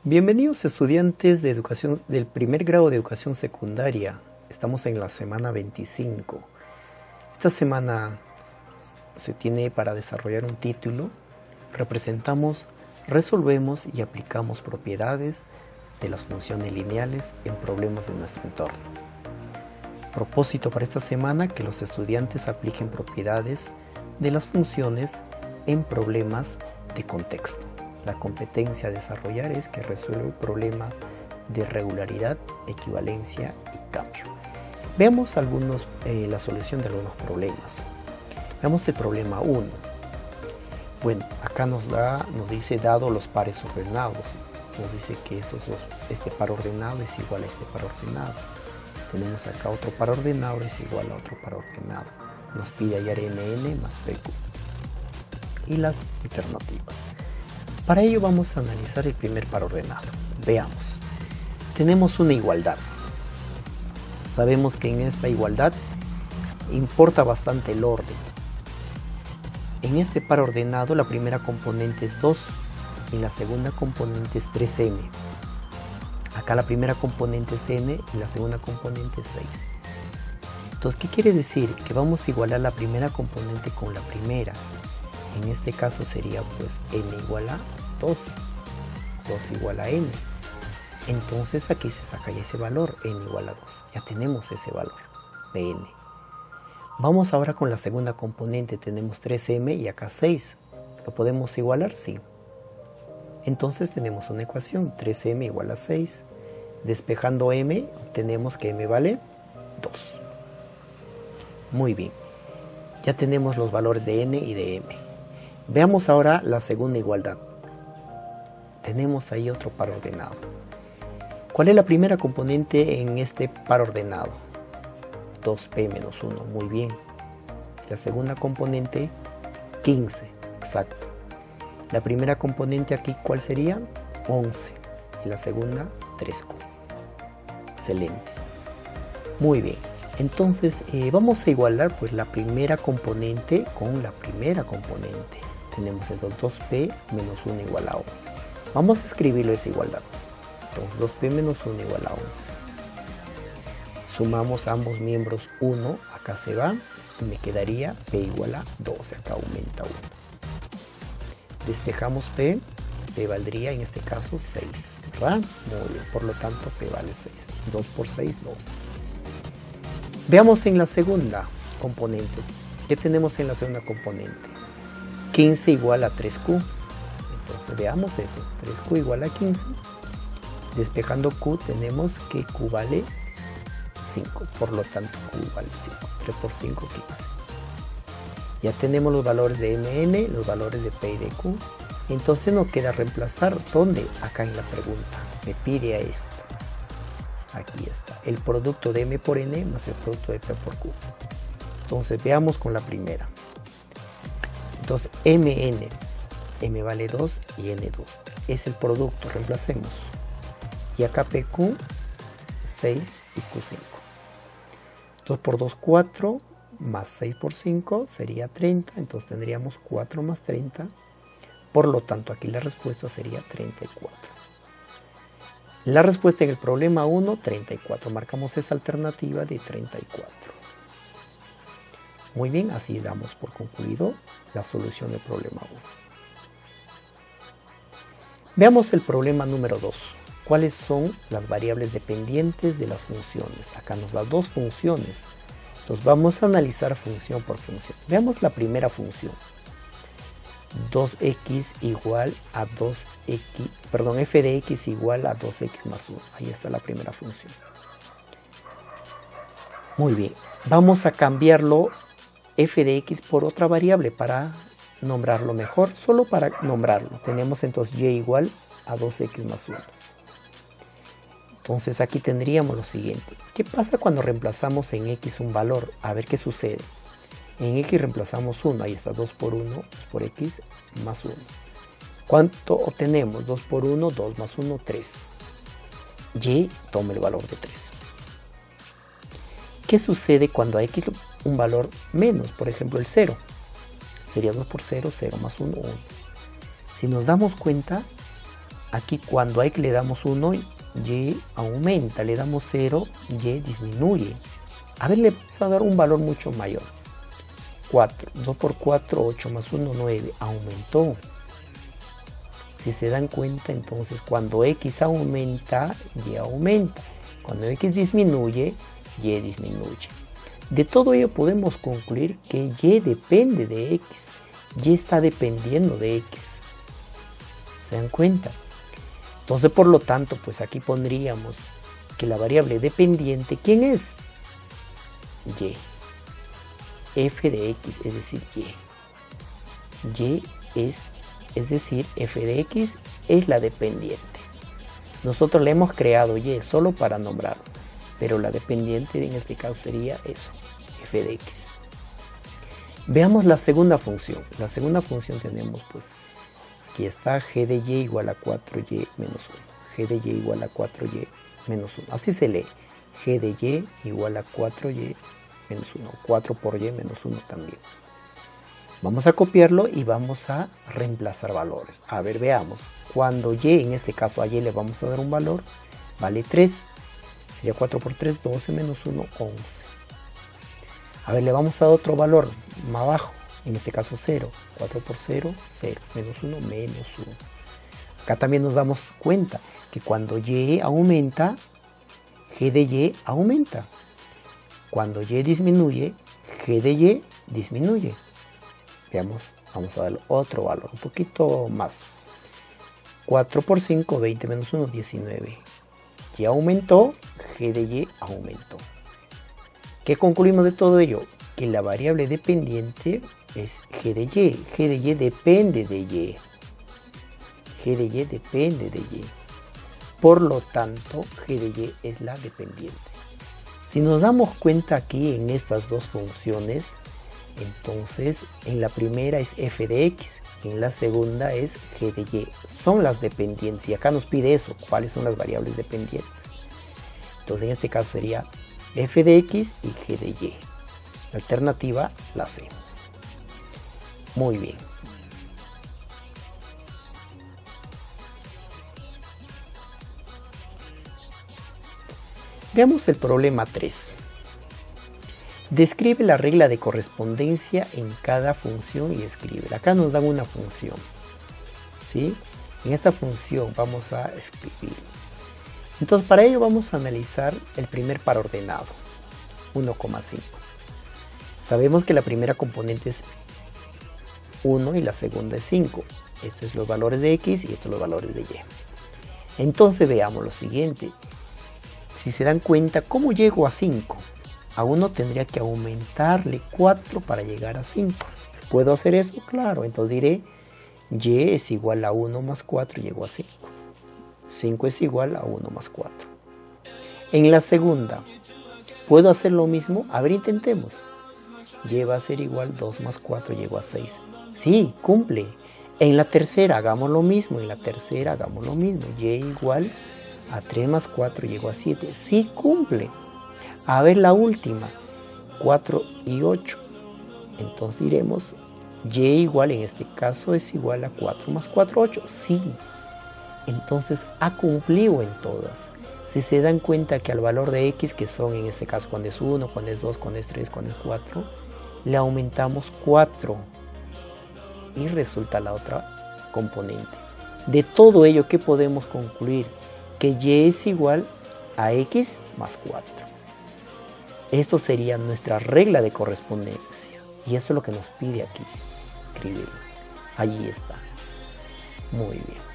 Bienvenidos estudiantes de educación del primer grado de educación secundaria. Estamos en la semana 25. Esta semana se tiene para desarrollar un título. Representamos, resolvemos y aplicamos propiedades de las funciones lineales en problemas de nuestro entorno. Propósito para esta semana: que los estudiantes apliquen propiedades de las funciones en problemas de contexto. La competencia a desarrollar es que resuelve problemas de regularidad, equivalencia y cambio. Veamos la solución de algunos problemas. Veamos el problema 1. Bueno, acá nos dice dado los pares ordenados. Nos dice que este par ordenado es igual a este par ordenado. Tenemos acá otro par ordenado es igual a otro par ordenado. Nos pide hallar nn más pq y las alternativas. Para ello vamos a analizar el primer par ordenado. Veamos. Tenemos una igualdad. Sabemos que en esta igualdad importa bastante el orden. En este par ordenado la primera componente es 2 y la segunda componente es 3n. Acá la primera componente es n y la segunda componente es 6. Entonces, ¿qué quiere decir? Que vamos a igualar la primera componente con la primera. En este caso sería pues n igual a 2, 2 igual a n. Entonces aquí se saca ya ese valor, n igual a 2. Ya tenemos ese valor de n. Vamos ahora con la segunda componente, tenemos 3m y acá 6. ¿Lo podemos igualar? Sí. Entonces tenemos una ecuación, 3m igual a 6. Despejando m, obtenemos que m vale 2. Muy bien. Ya tenemos los valores de n y de m. Veamos ahora la segunda igualdad. Tenemos ahí otro par ordenado. ¿Cuál es la primera componente en este par ordenado? 2p menos 1, muy bien. La segunda componente, 15, exacto. La primera componente aquí, ¿cuál sería? 11. Y la segunda, 3q. Excelente. Muy bien. Entonces, vamos a igualar pues la primera componente con la primera componente. Tenemos el 2p menos 1 igual a 11. Vamos a escribirlo esa igualdad. Entonces 2p menos 1 igual a 11. Sumamos ambos miembros 1, acá se va, y me quedaría p igual a 12, acá aumenta 1. Despejamos p valdría en este caso 6, ¿verdad? Muy bien, por lo tanto p vale 6. 2 por 6, 12. Veamos en la segunda componente. ¿Qué tenemos en la segunda componente? 15 igual a 3q. Entonces veamos eso. 3q igual a 15. Despejando q tenemos que q vale 5. Por lo tanto q vale 5. 3 por 5, 15. Ya tenemos los valores de mn, los valores de p y de q. Entonces nos queda reemplazar. ¿Dónde? Acá en la pregunta. Me pide a esto. Aquí está. El producto de m por n más el producto de p por q. Entonces veamos con la primera. Entonces mn, m vale 2 y n 2. Es el producto, reemplacemos. Y acá pq, 6 y q5. 2 por 2, 4, más 6 por 5 sería 30. Entonces tendríamos 4 más 30. Por lo tanto, aquí la respuesta sería 34. La respuesta en el problema 1, 34. Marcamos esa alternativa de 34. Muy bien, así damos por concluido la solución del problema 1. Veamos el problema número 2. ¿Cuáles son las variables dependientes de las funciones? Acá nos da dos funciones. Entonces vamos a analizar función por función. Veamos la primera función. 2x igual a 2x, perdón, f de x igual a 2x más 1. Ahí está la primera función. Muy bien, vamos a cambiarlo f de x por otra variable para nombrarlo mejor. Solo para nombrarlo. Tenemos entonces y igual a 2x más 1. Entonces aquí tendríamos lo siguiente. ¿Qué pasa cuando reemplazamos en x un valor? A ver qué sucede. En x reemplazamos 1, ahí está 2 por 1, 2 por x más 1. ¿Cuánto obtenemos? 2 por 1, 2 más 1, 3. Y toma el valor de 3. ¿Qué sucede cuando a x un valor menos? Por ejemplo el 0. Sería 2 por 0, 0 más 1, 1. Si nos damos cuenta, Aquí cuando a x le damos 1, y aumenta, le damos 0, y disminuye. A ver, le vamos a dar un valor mucho mayor. 4, 2 por 4, 8 más 1, 9, aumentó. Si se dan cuenta, entonces cuando x aumenta, y aumenta. Cuando x disminuye, y disminuye. De todo ello podemos concluir que y depende de x. Y está dependiendo de x. ¿Se dan cuenta? Entonces, por lo tanto, pues aquí pondríamos que la variable dependiente, ¿quién es? Y. F de x, es decir, y. Y es decir, f de x es la dependiente. Nosotros le hemos creado y solo para nombrarlo, pero la dependiente en este caso sería eso, f de x. Veamos la segunda función. La segunda función tenemos pues, aquí está g de y igual a 4y menos 1. G de y igual a 4y menos 1. Así se lee. G de y igual a 4y menos 1. 4 por y menos 1 también. Vamos a copiarlo y vamos a reemplazar valores. A ver, veamos. Cuando y, en este caso a y le vamos a dar un valor, vale 3. Sería 4 por 3, 12 menos 1, 11. A ver, le vamos a dar otro valor más abajo. En este caso 0. 4 por 0, 0. Menos 1, menos 1. Acá también nos damos cuenta que cuando y aumenta, g de y aumenta. Cuando y disminuye, g de y disminuye. Veamos, vamos a darle otro valor, un poquito más. 4 por 5, 20 menos 1, 19. Y aumentó, g de y aumentó. ¿Qué concluimos de todo ello? Que la variable dependiente es g de y. G de y depende de y. G de y depende de y. Por lo tanto, g de y es la dependiente. Si nos damos cuenta aquí en estas dos funciones, entonces en la primera es f de x, en la segunda es g de y. Son las dependientes y acá nos pide eso, cuáles son las variables dependientes. Entonces en este caso sería f de x y g de y. La alternativa, la C. Muy bien. Veamos el problema 3. Describe la regla de correspondencia en cada función y escribe. Acá nos dan una función, ¿sí? En esta función vamos a escribir. Entonces para ello vamos a analizar el primer par ordenado, 1,5. Sabemos que la primera componente es 1 y la segunda es 5. Estos son los valores de x y estos son los valores de y. Entonces veamos lo siguiente. Si se dan cuenta, ¿cómo llego a 5? A 1 tendría que aumentarle 4 para llegar a 5. ¿Puedo hacer eso? Claro, entonces diré y es igual a 1 más 4 y llego a 5. 5 es igual a 1 más 4. En la segunda, ¿puedo hacer lo mismo? A ver, intentemos. Y va a ser igual 2 más 4 llego a 6. Sí, cumple. En la tercera hagamos lo mismo. En la tercera hagamos lo mismo. Y igual a 3 más 4 llego a 7. Sí, cumple. A ver la última. 4 y 8. Entonces diremos y igual en este caso es igual a 4 más 4, 8. Sí. Entonces ha cumplido en todas. Si se dan cuenta que al valor de x, que son en este caso cuando es 1, cuando es 2, cuando es 3, cuando es 4, le aumentamos 4 y resulta la otra componente. De todo ello, ¿qué podemos concluir? Que y es igual a x más 4. Esto sería nuestra regla de correspondencia. Y eso es lo que nos pide aquí. Escribirlo. Allí está. Muy bien.